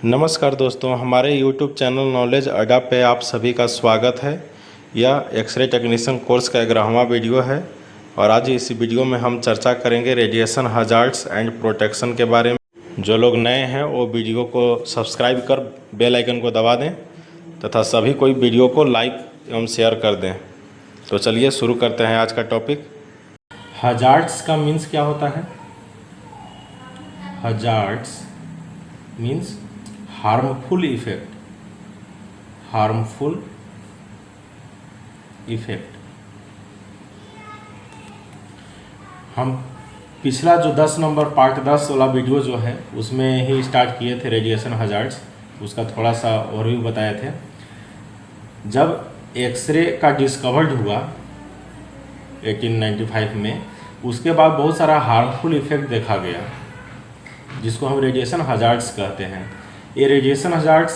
नमस्कार दोस्तों, हमारे YouTube चैनल नॉलेज अड्डा पे आप सभी का स्वागत है। यह एक्सरे टेक्नीशियन कोर्स का 11वां वीडियो है और आज इस वीडियो में हम चर्चा करेंगे रेडिएशन हजार्ड्स एंड प्रोटेक्शन के बारे में। जो लोग नए हैं वो वीडियो को सब्सक्राइब कर बेल आइकन को दबा दें तथा सभी कोई वीडियो को लाइक एवं शेयर कर दें। तो चलिए शुरू करते हैं आज का टॉपिक। हजार्ड्स का मीन्स क्या होता है? Hazards means harmful effect. Harmful effect हम पिछला जो 10 नंबर पार्ट 10 वाला वीडियो जो है उसमें ही स्टार्ट किए थे रेडिएशन हजार्ड्स। उसका थोड़ा सा ओवरव्यू बताए थे। जब एक्सरे का डिस्कवर्ड हुआ 1895 में, उसके बाद बहुत सारा हार्मफुल इफेक्ट देखा गया जिसको हम रेडिएशन हजार्ड्स कहते हैं। ये रेडिएशन हजार्ड्स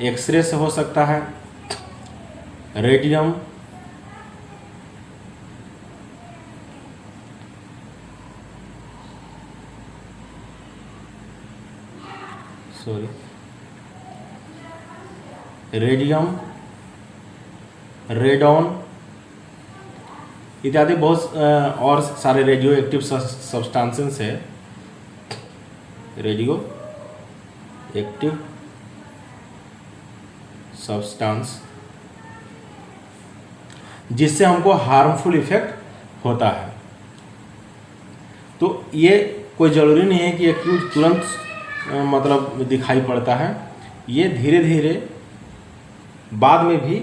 एक्सरे से हो सकता है, रेडियम, रेडॉन इत्यादि बहुत और सारे रेडियो एक्टिव सब्सटेंसेस है। रेडियो एक्टिव सब्सटेंस जिससे हमको हार्मफुल इफेक्ट होता है। तो ये कोई ज़रूरी नहीं है कि एक्यूट तुरंत मतलब दिखाई पड़ता है। ये धीरे धीरे बाद में भी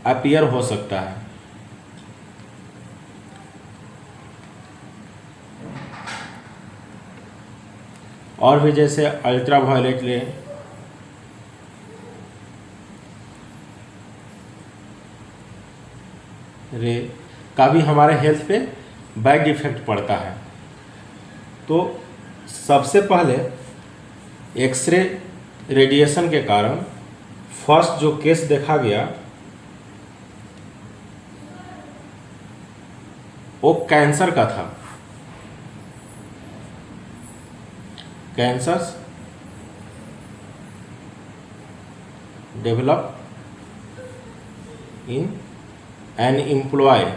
अपीयर हो सकता है। और भी जैसे अल्ट्रावायलेट रे का भी हमारे हेल्थ पे बैड इफेक्ट पड़ता है। तो सबसे पहले एक्सरे रेडिएशन के कारण फर्स्ट जो केस देखा गया वो कैंसर का था। Cancers develop in an employee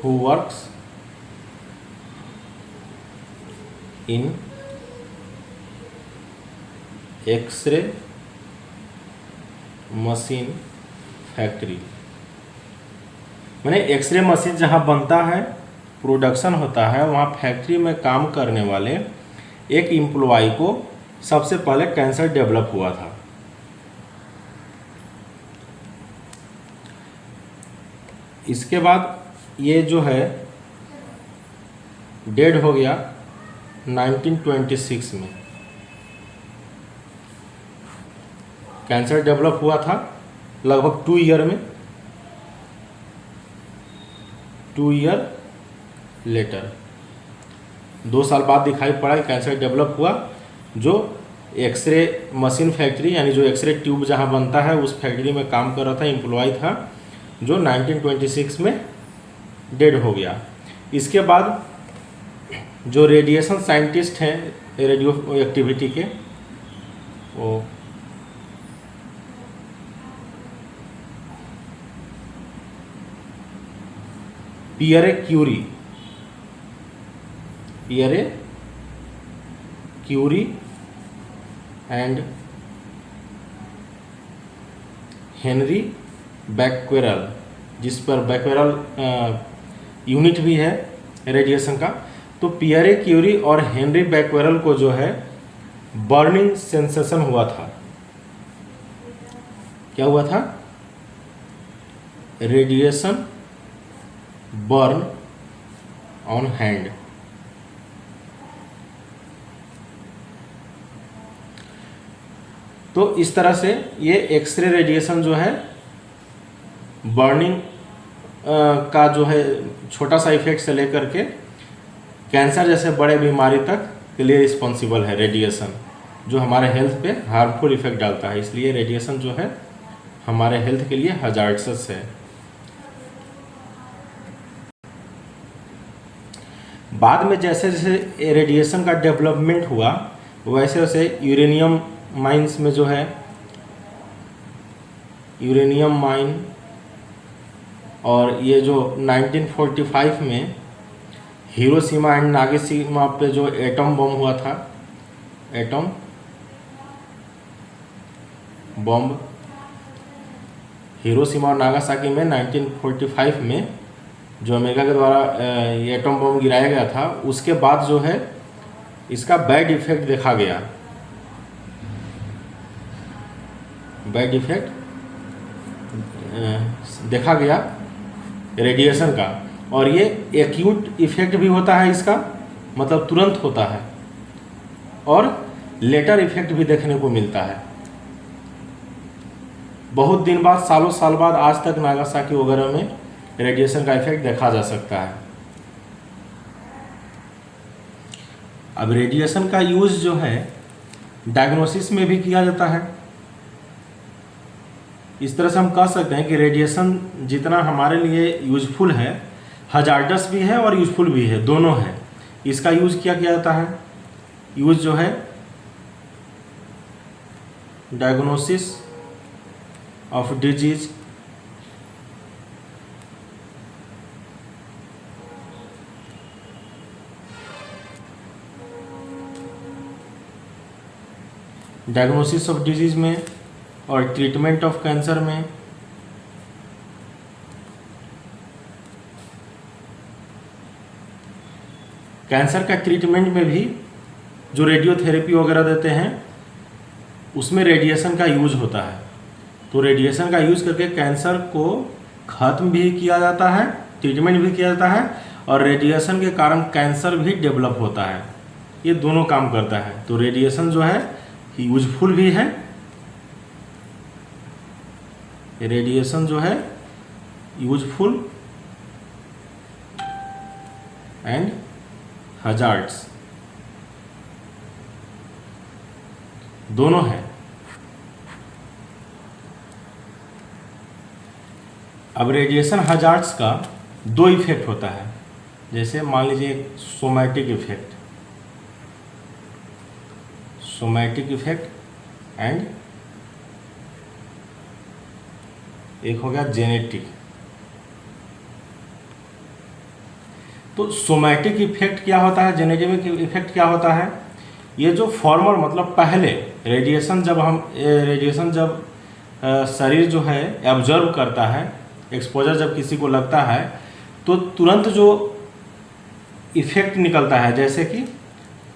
who works in X-ray machine factory. माने एक्सरे मशीन जहाँ बनता है, प्रोडक्शन होता है, वहाँ फैक्ट्री में काम करने वाले एक एम्प्लॉय को सबसे पहले कैंसर डेवलप हुआ था। इसके बाद ये जो है डेड हो गया 1926 में। कैंसर डेवलप हुआ था लगभग 2 ईयर में। 2 ईयर लेटर 2 साल बाद दिखाई पड़ा कि कैंसर डेवलप हुआ। जो एक्सरे मशीन फैक्ट्री यानी जो एक्सरे ट्यूब जहाँ बनता है उस फैक्ट्री में काम कर रहा था, एम्प्लॉय था, जो 1926 में डेड हो गया। इसके बाद जो रेडिएशन साइंटिस्ट हैं रेडियो एक्टिविटी के, वो पियरे क्यूरी एंड हेनरी बैक्वेरल, जिस पर बैक्वेरल यूनिट भी है रेडिएशन का। तो पियरे क्यूरी और हेनरी बैक्वेरल को जो है बर्निंग सेंसेशन हुआ था। क्या हुआ था? Radiation burn on hand. तो इस तरह से ये एक्सरे रेडिएशन जो है बर्निंग का जो है छोटा सा इफेक्ट से लेकर के कैंसर जैसे बड़े बीमारी तक के लिए रिस्पॉन्सिबल है रेडिएशन, जो हमारे हेल्थ पे हार्मफुल इफेक्ट डालता है। इसलिए रेडिएशन जो है हमारे हेल्थ के लिए हजार्डस है। बाद में जैसे जैसे रेडिएशन का डेवलपमेंट हुआ वैसे वैसे यूरेनियम माइंस में जो है, यूरेनियम माइन, और ये जो 1945 में हिरोशिमा एंड नागासाकी पे जो एटम बम हुआ था, एटम बम हिरोशिमा और नागासाकी में 1945 में जो अमेरिका के द्वारा ये एटम बम गिराया गया था, उसके बाद जो है इसका बैड इफेक्ट देखा गया, बैड इफेक्ट देखा गया रेडिएशन का। और ये एक्यूट इफेक्ट भी होता है इसका, मतलब तुरंत होता है, और लेटर इफेक्ट भी देखने को मिलता है बहुत दिन बाद, सालों साल बाद। आज तक नागासाकी वगैरह में रेडिएशन का इफेक्ट देखा जा सकता है। अब रेडिएशन का यूज जो है डायग्नोसिस में भी किया जाता है। इस तरह से हम कह सकते हैं कि रेडिएशन जितना हमारे लिए यूजफुल है, हजार्डस भी है और यूजफुल भी है, दोनों है। इसका यूज किया जाता है, यूज जो है diagnosis of disease, diagnosis of disease में और ट्रीटमेंट ऑफ कैंसर में। कैंसर का ट्रीटमेंट में भी जो रेडियोथेरेपी वगैरह देते हैं उसमें रेडिएशन का यूज होता है। तो रेडिएशन का यूज करके कैंसर को खत्म भी किया जाता है, ट्रीटमेंट भी किया जाता है, और रेडिएशन के कारण कैंसर भी डेवलप होता है। ये दोनों काम करता है। तो रेडिएशन जो है यूजफुल भी है, रेडिएशन जो है यूजफुल एंड हजार्ड्स दोनों है। अब रेडिएशन हजार्ड्स का दो इफेक्ट होता है। जैसे मान लीजिए somatic effect, somatic effect and एक हो गया जेनेटिक। तो सोमैटिक इफेक्ट क्या होता है, जेनेटिक इफेक्ट क्या होता है? ये जो फॉर्मर मतलब पहले रेडिएशन जब शरीर जो है ऑब्जर्व करता है, एक्सपोजर जब किसी को लगता है तो तुरंत जो इफेक्ट निकलता है, जैसे कि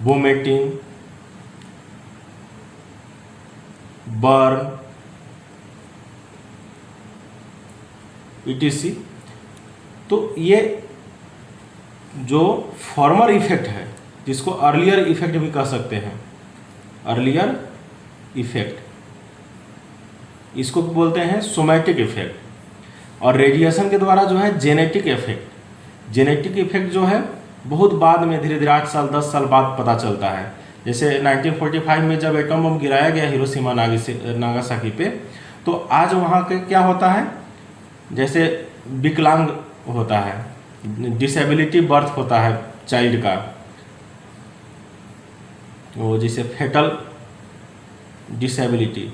वोमिटिंग, बर्न, etc। तो ये जो फॉर्मर इफेक्ट है, जिसको अर्लियर इफेक्ट भी कह सकते हैं, अर्लियर इफेक्ट, इसको बोलते हैं सोमैटिक इफेक्ट। और रेडिएशन के द्वारा जो है जेनेटिक इफेक्ट, जेनेटिक इफेक्ट जो है बहुत बाद में धीरे धीरे 8 साल 10 साल बाद पता चलता है। जैसे 1945 में जब एटम बम गिराया गया हिरोशिमा नागासाकी पे, तो आज वहाँ के क्या होता है, जैसे विकलांग होता है, डिसेबिलिटी बर्थ होता है चाइल्ड का, वो जिसे फेटल डिसेबिलिटी,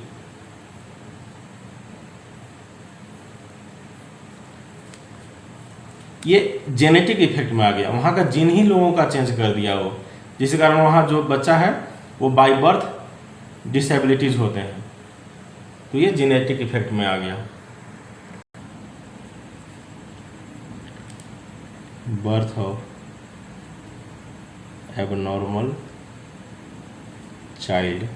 ये जेनेटिक इफेक्ट में आ गया। वहाँ का जीन ही लोगों का चेंज कर दिया वो, जिस कारण वहाँ जो बच्चा है वो बाय बर्थ डिसेबिलिटीज होते हैं। तो ये जेनेटिक इफेक्ट में आ गया। Birth of abnormal child.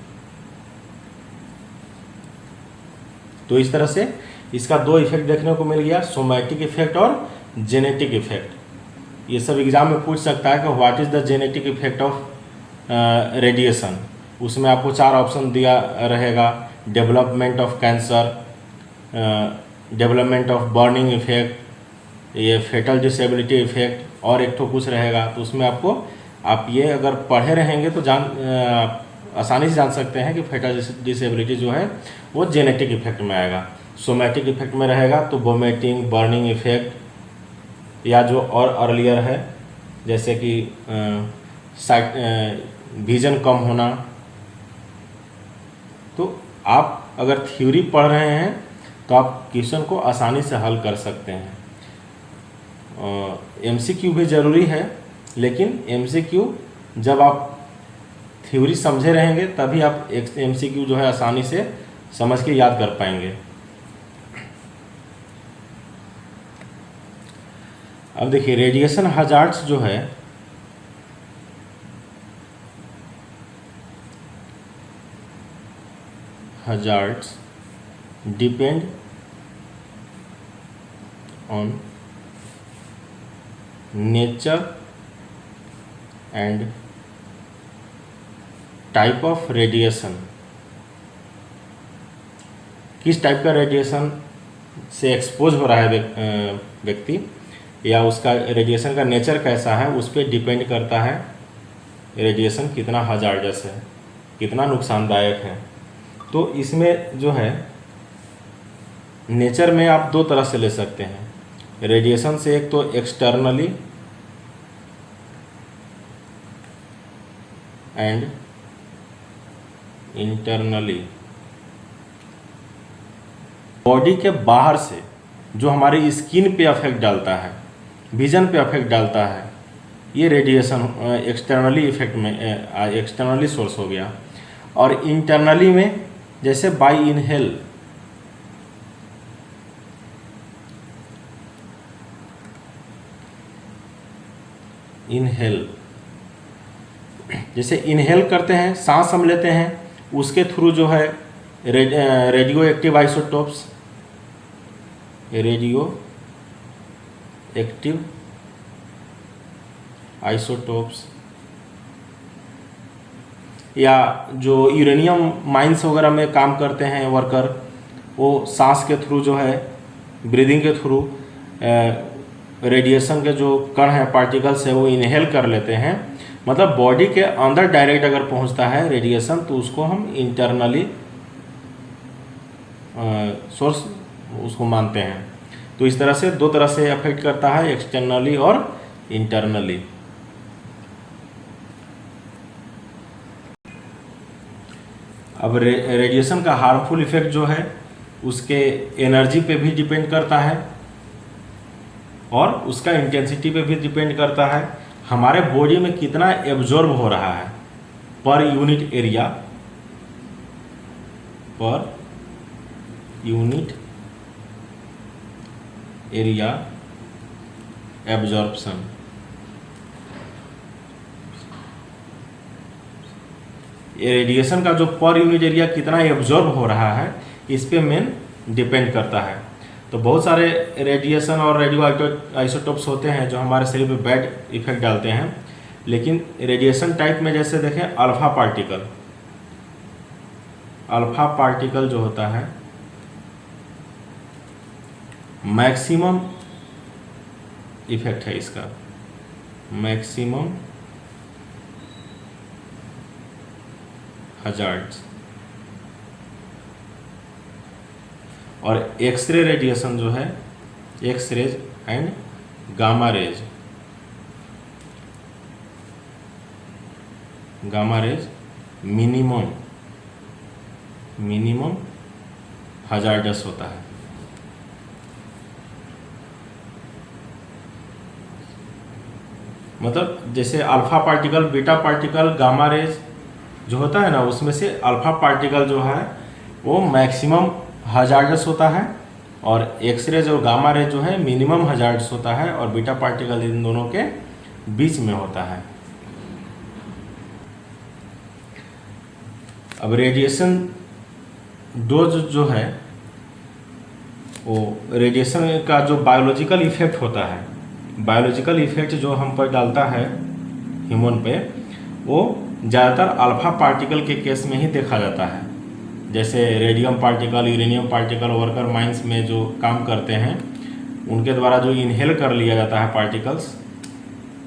तो इस तरह से इसका दो इफेक्ट देखने को मिल गया, सोमैटिक इफेक्ट और जेनेटिक इफेक्ट। ये सब एग्जाम में पूछ सकता है कि what is the genetic effect of radiation. उसमें आपको 4 ऑप्शन दिया रहेगा, development of cancer, development of burning effect, ये फेटल डिसेबिलिटी इफेक्ट, और एक तो कुछ रहेगा। तो उसमें आप ये अगर पढ़े रहेंगे तो आसानी से जान सकते हैं कि फेटल डिसेबिलिटी जो है वो जेनेटिक इफेक्ट में आएगा। सोमैटिक इफेक्ट में रहेगा तो वोमिटिंग, बर्निंग इफेक्ट, या जो और अर्लियर है जैसे कि साइट विजन कम होना। तो आप अगर थ्योरी पढ़ रहे हैं तो आप क्वेश्चन को आसानी से हल कर सकते हैं। एमसीक्यू भी ज़रूरी है, लेकिन एमसीक्यू जब आप थ्योरी समझे रहेंगे तभी आप एमसीक्यू जो है आसानी से समझ के याद कर पाएंगे। अब देखिए रेडिएशन हजार्ड्स जो है hazards depend on nature and type of radiation. किस टाइप का रेडिएशन से एक्सपोज हो रहा है व्यक्ति, या उसका रेडिएशन का नेचर कैसा है, उस पर डिपेंड करता है रेडिएशन कितना हजार्डस है, कितना नुकसानदायक है। तो इसमें जो है नेचर में आप दो तरह से ले सकते हैं रेडिएशन से, एक तो एक्सटर्नली एंड इंटरनली। बॉडी के बाहर से जो हमारी स्किन पे अफेक्ट डालता है, विजन पे अफेक्ट डालता है, ये रेडिएशन एक्सटर्नली इफेक्ट में एक्सटर्नली सोर्स हो गया। और इंटरनली में जैसे बाय इनहेल जैसे इनहेल करते हैं, सांस हम लेते हैं, उसके थ्रू जो है radio active isotopes, radio active isotopes, या जो यूरेनियम माइंस वगैरह में काम करते हैं वर्कर, वो सांस के थ्रू जो है ब्रीदिंग के थ्रू रेडिएशन के जो कण हैं, पार्टिकल्स है, वो इनहेल कर लेते हैं। मतलब बॉडी के अंदर डायरेक्ट अगर पहुंचता है रेडिएशन तो उसको हम इंटरनली सोर्स उसको मानते हैं। तो इस तरह से दो तरह से अफेक्ट करता है, एक्सटर्नली और इंटरनली। अब रेडिएशन का हार्मफुल इफेक्ट जो है उसके एनर्जी पे भी डिपेंड करता है और उसका इंटेंसिटी पे भी डिपेंड करता है। हमारे बॉडी में कितना एब्जॉर्ब हो रहा है per unit area, per unit area absorption. ये रेडिएशन का जो पर यूनिट एरिया कितना एब्जॉर्ब हो रहा है इस पे मेन डिपेंड करता है। तो बहुत सारे रेडिएशन और रेडियो आइसोटोप्स होते हैं जो हमारे शरीर पे बैड इफेक्ट डालते हैं, लेकिन रेडिएशन टाइप में जैसे देखें अल्फा पार्टिकल जो होता है मैक्सिमम इफेक्ट है इसका, मैक्सिमम हजार्ड्स। और एक्सरे रेडिएशन जो है x-rays and gamma rays, minimum hazards होता है। मतलब जैसे alpha particle, beta particle, gamma rays जो होता है ना, उसमें से अल्फा पार्टिकल जो है वो मैक्सिमम हजार्डस होता है और एक्सरेज और गामा रेज जो है मिनिमम हजार्डस होता है, और बीटा पार्टिकल इन दोनों के बीच में होता है। अब रेडिएशन डोज जो है वो रेडिएशन का जो बायोलॉजिकल इफेक्ट होता है, बायोलॉजिकल इफेक्ट जो हम पर डालता है ह्यूमन पे, वो ज़्यादातर अल्फा पार्टिकल के केस में ही देखा जाता है। जैसे radium particle, uranium particle worker mines में जो काम करते हैं उनके द्वारा जो इनहेल कर लिया जाता है पार्टिकल्स,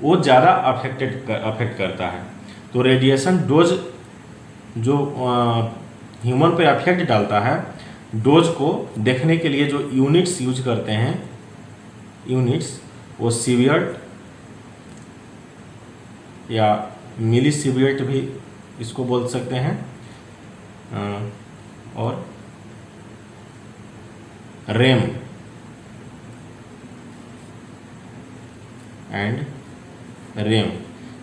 वो ज़्यादा अफेक्ट करता है। तो रेडिएशन डोज जो ह्यूमन पे अफेक्ट डालता है, डोज को देखने के लिए जो यूनिट्स यूज करते हैं, यूनिट्स वो सीवियर या मिलीसीवियर्ट भी इसको बोल सकते हैं, और रैम एंड रैम।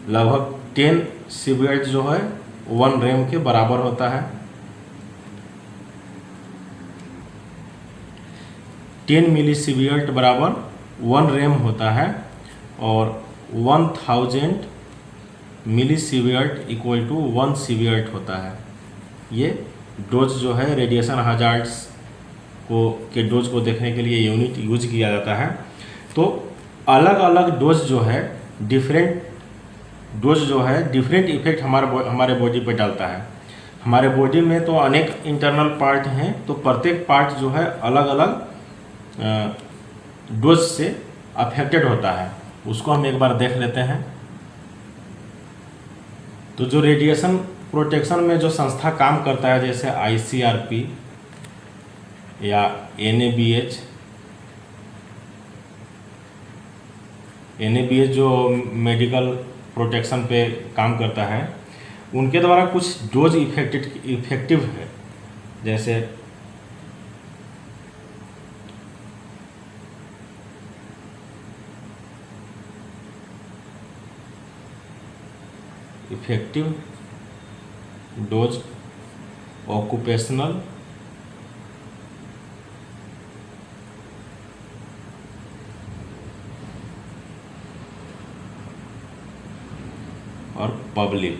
लगभग 10 सीवियर्ट जो है 1 रैम के बराबर होता है। 10 मिलीसीवियर्ट बराबर 1 रैम होता है, और 1000 मिलीसीवियर्ट इक्वल टू 1 सीवियर्ट होता है। ये डोज जो है रेडिएशन हजार्ड्स के डोज को देखने के लिए यूनिट यूज किया जाता है। तो अलग अलग डोज जो है डिफरेंट इफेक्ट हमारे बॉडी पे डालता है। हमारे बॉडी में तो अनेक इंटरनल पार्ट हैं, तो प्रत्येक पार्ट जो है अलग अलग डोज से अफेक्टेड होता है। उसको हम एक बार देख लेते हैं। तो जो रेडिएशन प्रोटेक्शन में जो संस्था काम करता है, जैसे ICRP या NABH जो मेडिकल प्रोटेक्शन पे काम करता है, उनके द्वारा कुछ डोज इफेक्टिव है। जैसे इफेक्टिव डोज ऑक्यूपेशनल और पब्लिक।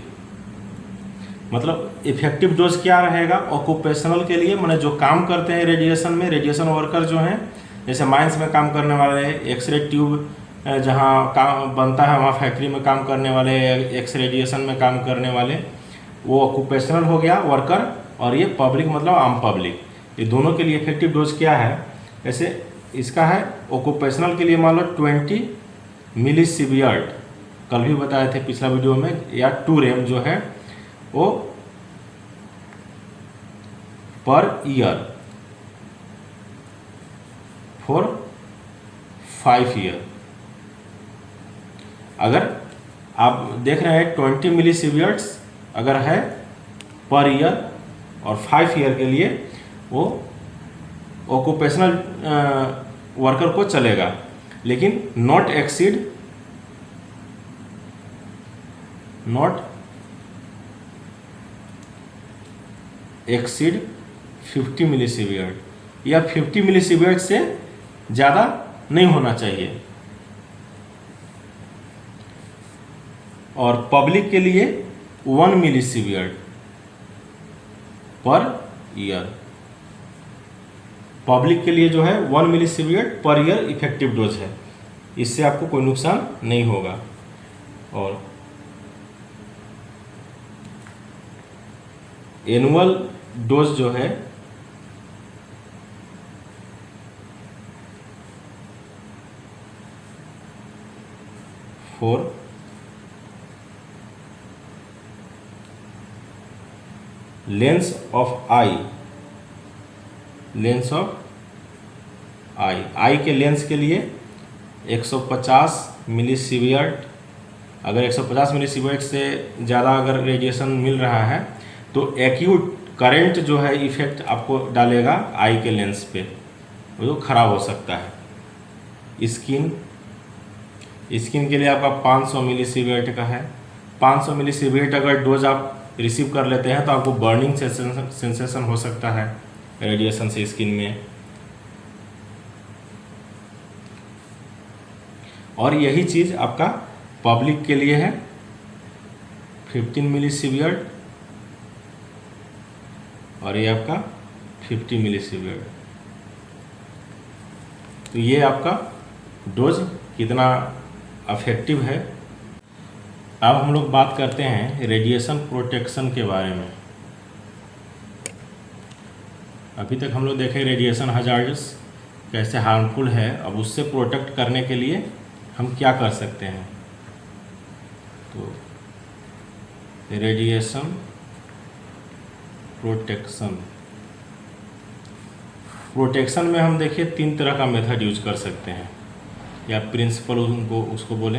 मतलब इफेक्टिव डोज क्या रहेगा ऑक्यूपेशनल के लिए, माने जो काम करते हैं रेडिएशन में, रेडिएशन वर्कर जो हैं, जैसे माइंस में काम करने वाले, एक्सरे ट्यूब जहाँ काम बनता है वहाँ फैक्ट्री में काम करने वाले, एक्स रेडिएशन में काम करने वाले, वो ऑक्यूपेशनल हो गया वर्कर। और ये पब्लिक मतलब आम पब्लिक, ये दोनों के लिए इफेक्टिव डोज क्या है। जैसे इसका है ऑक्यूपेशनल के लिए मान लो 20 मिलीसीवियर्ट, कल भी बताए थे पिछला वीडियो में, या 2 रैम जो है वो पर ईयर फॉर 5 ईयर। अगर आप देख रहे हैं 20 मिलीसीवियर्ट्स अगर है पर ईयर और 5 ईयर के लिए, वो ऑक्यूपेशनल वर्कर को चलेगा, लेकिन नॉट एक्सीड 50 मिलीसीवियर्ट, या 50 मिलीसीवियर्ट से ज़्यादा नहीं होना चाहिए। और पब्लिक के लिए 1 मिलीसीवियर्ट पर ईयर। पब्लिक के लिए जो है 1 मिलीसीवियर्ट पर ईयर इफेक्टिव डोज है, इससे आपको कोई नुकसान नहीं होगा। और एनुअल डोज जो है फॉर लेंस ऑफ आई के लेंस के लिए 150 मिलीसीवियर्ट। अगर 150 मिलीसीवियर्ट से ज़्यादा अगर रेडिएशन मिल रहा है तो एक्यूट करंट जो है इफेक्ट आपको डालेगा आई के लेंस पे, वो जो खराब हो सकता है। स्किन के लिए आपका 500 मिलीसीवियर्ट का है। 500 मिलीसीवियर्ट अगर डोज आप रिसीव कर लेते हैं तो आपको बर्निंग सेंसेशन हो सकता है रेडिएशन से स्किन में। और यही चीज़ आपका पब्लिक के लिए है 15 मिलीसीवियर्ट, और ये आपका 50 मिलीसीवियर्ट। तो ये आपका डोज कितना अफेक्टिव है। अब हम लोग बात करते हैं रेडिएशन प्रोटेक्शन के बारे में। अभी तक हम लोग देखे रेडिएशन हजार्ड्स कैसे हार्मफुल है। अब उससे प्रोटेक्ट करने के लिए हम क्या कर सकते हैं। तो रेडिएशन प्रोटेक्शन में हम देखिए 3 तरह का मेथड यूज कर सकते हैं, या प्रिंसिपल उसको बोले।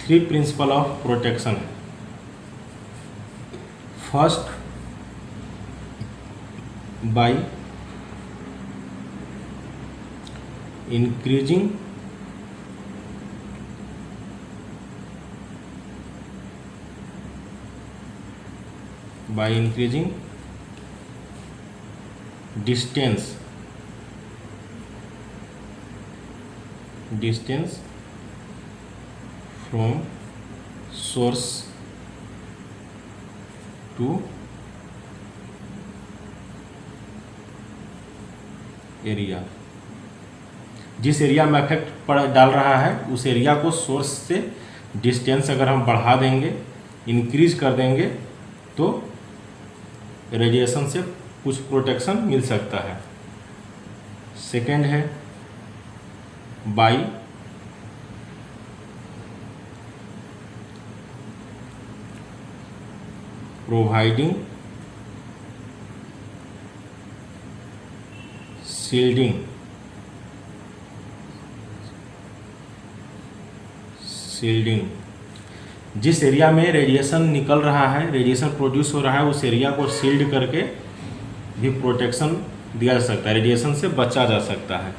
3 प्रिंसिपल ऑफ प्रोटेक्शन है। First, by increasing distance from source to area. जिस एरिया में इफेक्ट पड़ डाल रहा है उस एरिया को सोर्स से डिस्टेंस अगर हम बढ़ा देंगे, इंक्रीज कर देंगे, तो रेडिएशन से कुछ प्रोटेक्शन मिल सकता है। सेकेंड है बाय प्रोवाइडिंग शील्डिंग जिस एरिया में रेडिएशन निकल रहा है, रेडिएशन प्रोड्यूस हो रहा है, उस एरिया को शील्ड करके भी प्रोटेक्शन दिया जा सकता है, रेडिएशन से बचा जा सकता है।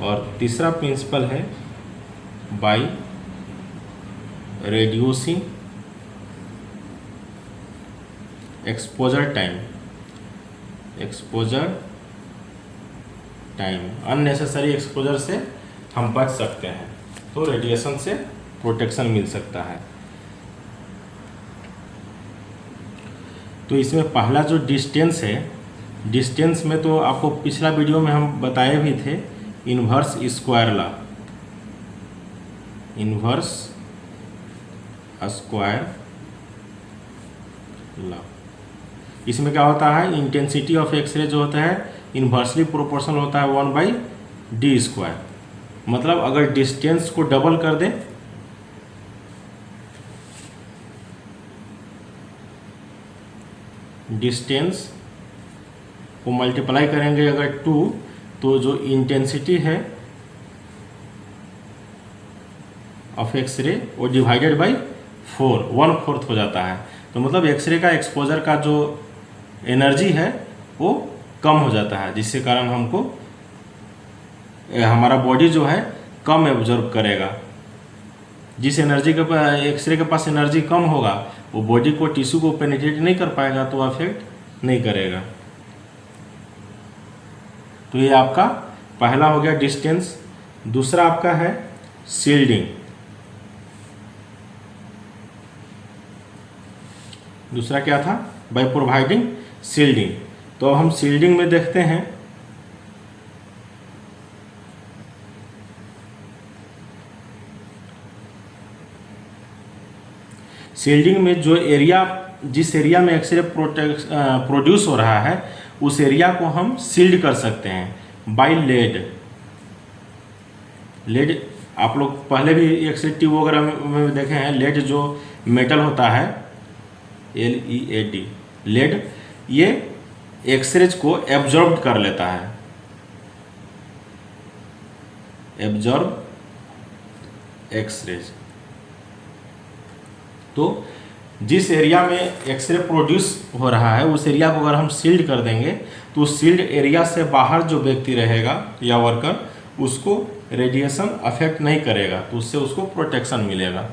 और तीसरा प्रिंसिपल है by reducing exposure time unnecessary exposure से हम बच सकते हैं, तो रेडिएशन से प्रोटेक्शन मिल सकता है। तो इसमें पहला जो डिस्टेंस है, डिस्टेंस में तो आपको पिछला वीडियो में हम बताए भी थे, इन्वर्स स्क्वायर लॉ। इसमें क्या होता है, इंटेंसिटी ऑफ एक्सरे जो होता है इन्वर्सली प्रोपोर्शनल होता है 1/d²। मतलब अगर डिस्टेंस को डबल कर दें, डिस्टेंस को मल्टीप्लाई करेंगे अगर 2, तो जो इंटेंसिटी है ऑफ एक्सरे वो डिवाइडेड बाय 4, 1/4 हो जाता है। तो मतलब एक्सरे का एक्सपोजर का जो एनर्जी है वो कम हो जाता है, जिससे कारण हमको हमारा बॉडी जो है कम एब्जॉर्ब करेगा। जिस एनर्जी के एक्सरे के पास एनर्जी कम होगा, वो बॉडी को, टिश्यू को पेनिट्रेट नहीं कर पाएगा, तो अफेक्ट नहीं करेगा। तो ये आपका पहला हो गया डिस्टेंस। दूसरा आपका है शील्डिंग। दूसरा क्या था, बाय प्रोवाइडिंग शील्डिंग। तो अब हम शील्डिंग में देखते हैं। शील्डिंग में जो एरिया, जिस एरिया में एक्सरे प्रोड्यूस हो रहा है, उस एरिया को हम शील्ड कर सकते हैं बाय लेड। आप लोग पहले भी एक्सरे ट्यूब वगैरह में देखे हैं, लेड जो मेटल होता है, LED, लेड, ये एक्सरेज को एब्जॉर्ब कर लेता है, एब्जॉर्ब एक्सरेज। तो जिस एरिया में एक्सरे प्रोड्यूस हो रहा है, उस एरिया को अगर हम शील्ड कर देंगे, तो उस शील्ड एरिया से बाहर जो व्यक्ति रहेगा या वर्कर, उसको रेडिएशन अफेक्ट नहीं करेगा, तो उससे उसको प्रोटेक्शन मिलेगा।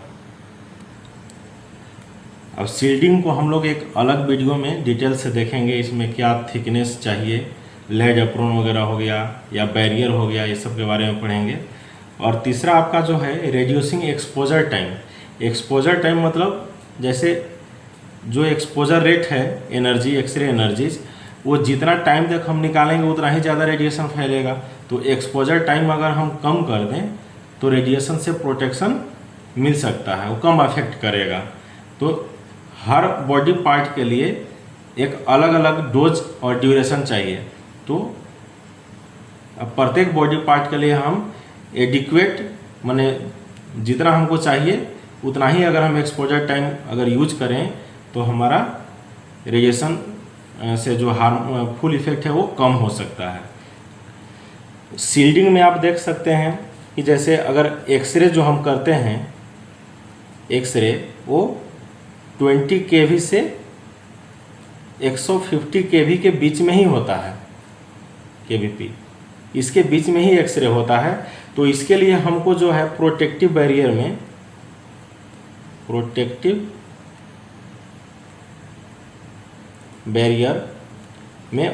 अब शील्डिंग को हम लोग एक अलग वीडियो में डिटेल से देखेंगे, इसमें क्या थिकनेस चाहिए, लेड एप्रोन वगैरह हो गया या बैरियर हो गया, ये सब के बारे में पढ़ेंगे। और तीसरा आपका जो है reducing exposure time. Exposure time मतलब जैसे जो एक्सपोजर रेट है एनर्जी, एक्सरे एनर्जीज, वो जितना टाइम तक हम निकालेंगे उतना ही ज़्यादा रेडिएशन फैलेगा। तो एक्सपोजर टाइम अगर हम कम कर दें तो रेडिएशन से प्रोटेक्शन मिल सकता है, वो कम अफेक्ट करेगा। तो हर बॉडी पार्ट के लिए एक अलग अलग डोज और ड्यूरेशन चाहिए। तो अब प्रत्येक बॉडी पार्ट के लिए हम एडिक्वेट, माने जितना हमको चाहिए उतना ही अगर हम एक्सपोजर टाइम अगर यूज करें, तो हमारा रेडिएशन से जो हार्मफुल इफेक्ट है वो कम हो सकता है। शील्डिंग में आप देख सकते हैं कि जैसे अगर एक्सरे जो हम करते हैं, एक्सरे वो 20 केवी से 150 केवी के बीच में ही होता है, केवीपी इसके बीच में ही एक्सरे होता है। तो इसके लिए हमको जो है प्रोटेक्टिव बैरियर में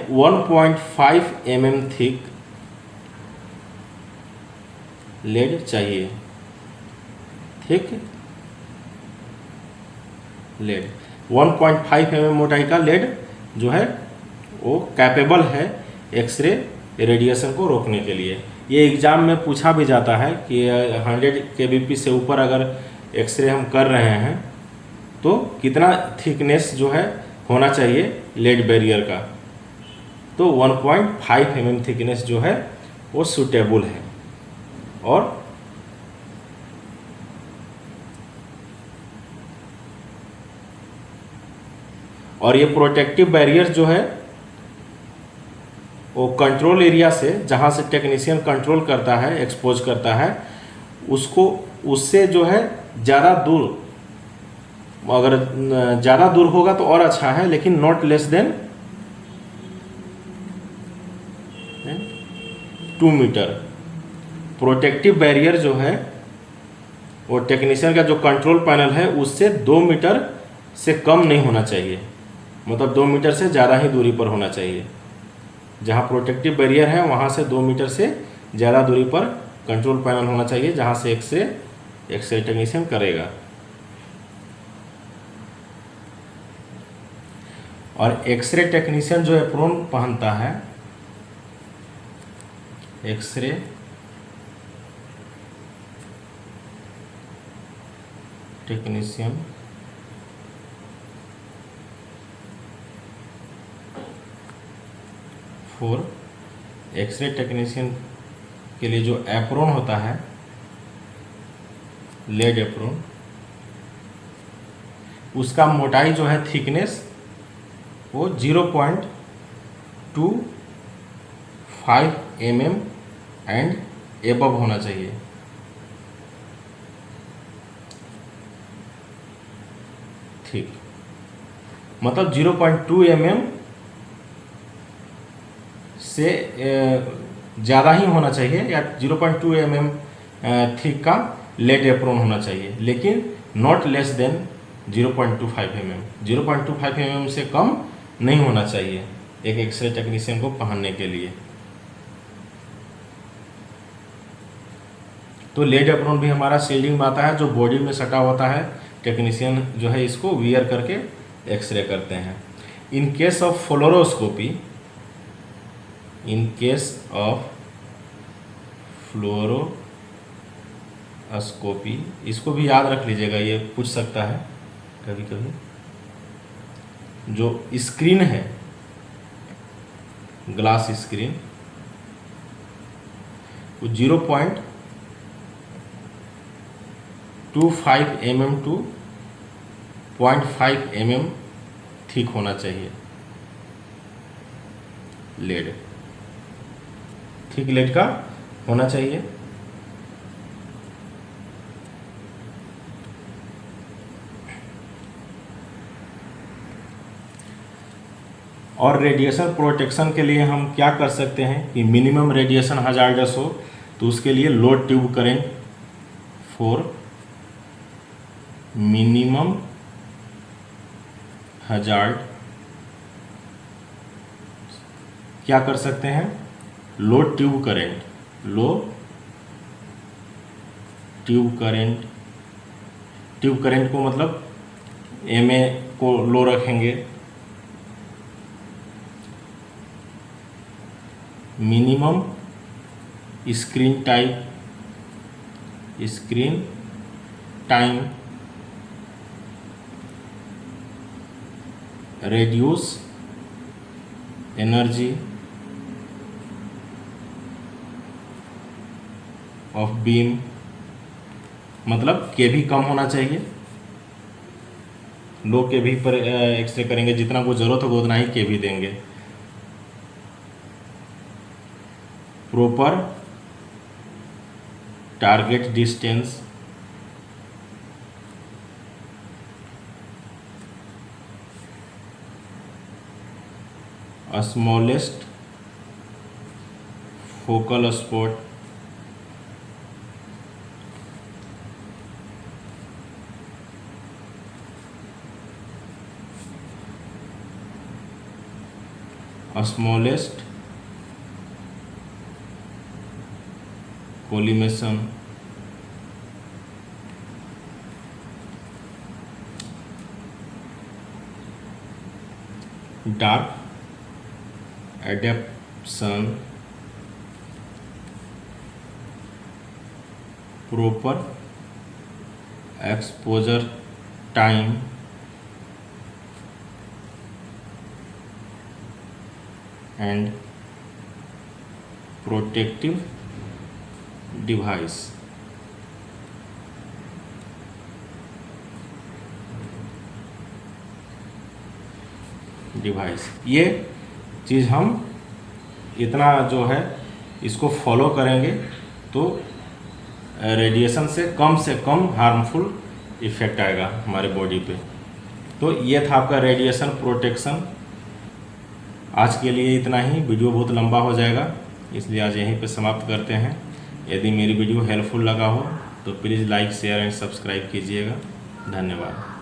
1.5 mm थिक लेड चाहिए, थिक लेड 1.5 mm मोटाई का लेड जो है वो कैपेबल है एक्सरे रेडिएशन को रोकने के लिए। ये एग्ज़ाम में पूछा भी जाता है कि 100 kbp से ऊपर अगर एक्सरे हम कर रहे हैं तो कितना थिकनेस जो है होना चाहिए लेड बैरियर का, तो 1.5 mm थिकनेस जो है वो सूटेबल है। और ये प्रोटेक्टिव बैरियर जो है वो कंट्रोल एरिया से, जहाँ से टेक्नीशियन कंट्रोल करता है, एक्सपोज करता है, उसको उससे जो है ज़्यादा दूर, अगर ज़्यादा दूर होगा तो और अच्छा है, लेकिन not less than 2 metre. Protective barrier जो है वो टेक्नीशियन का जो कंट्रोल पैनल है उससे 2 मीटर से कम नहीं होना चाहिए, मतलब 2 मीटर से ज़्यादा ही दूरी पर होना चाहिए। जहाँ प्रोटेक्टिव बैरियर है वहाँ से 2 मीटर से ज़्यादा दूरी पर कंट्रोल पैनल होना चाहिए, जहाँ से एक्सरे टेक्नीशियन करेगा। और एक्सरे टेक्नीशियन जो एप्रोन पहनता है, एक्सरे टेक्नीशियन एक्सरे टेक्नीशियन के लिए जो एप्रोन होता है, लेड एप्रोन, उसका मोटाई जो है थिकनेस वो 0.25 mm एंड एबव होना चाहिए। ठीक, मतलब 0.2 mm से ज़्यादा ही होना चाहिए, या 0.2 mm थिक का लेड एप्रोन होना चाहिए, लेकिन not less then 0.25 mm। 0.25 mm से कम नहीं होना चाहिए एक एक्सरे टेक्नीशियन को पहनने के लिए। तो लेड एप्रोन भी हमारा शील्डिंग में आता है, जो बॉडी में सटा होता है। टेक्नीशियन जो है इसको वियर करके एक्सरे करते हैं। In case of fluoroscopy, in case of fluoroscopy, इसको भी याद रख लीजिएगा, ये पूछ सकता है कभी कभी। जो स्क्रीन है, ग्लास स्क्रीन, वो 0.25 mm टू 0.5 mm थिक होना चाहिए लेड, थिक लेड का होना चाहिए। और रेडिएशन प्रोटेक्शन के लिए हम क्या कर सकते हैं कि मिनिमम रेडिएशन हजार्डस हो, तो उसके लिए low tube current for minimum hazard क्या कर सकते हैं, low tube current, low tube current, tube current को मतलब MA को लो रखेंगे, minimum screen time reduce energy of beam, मतलब केवी कम होना चाहिए। लो केवी पर एक्सरे करेंगे, जितना को ज़रूरत होगा उतना ही केवी देंगे। Proper target distance smallest focal spot smallest collimation dark adaptation proper exposure time and protective device। ये चीज़ हम इतना जो है इसको फॉलो करेंगे तो रेडिएशन से कम हार्मफुल इफ़ेक्ट आएगा हमारे बॉडी पे। तो ये था आपका रेडिएशन प्रोटेक्शन। आज के लिए इतना ही, वीडियो बहुत लंबा हो जाएगा इसलिए आज यहीं पे समाप्त करते हैं। यदि मेरी वीडियो हेल्पफुल लगा हो तो please like share and subscribe कीजिएगा। धन्यवाद।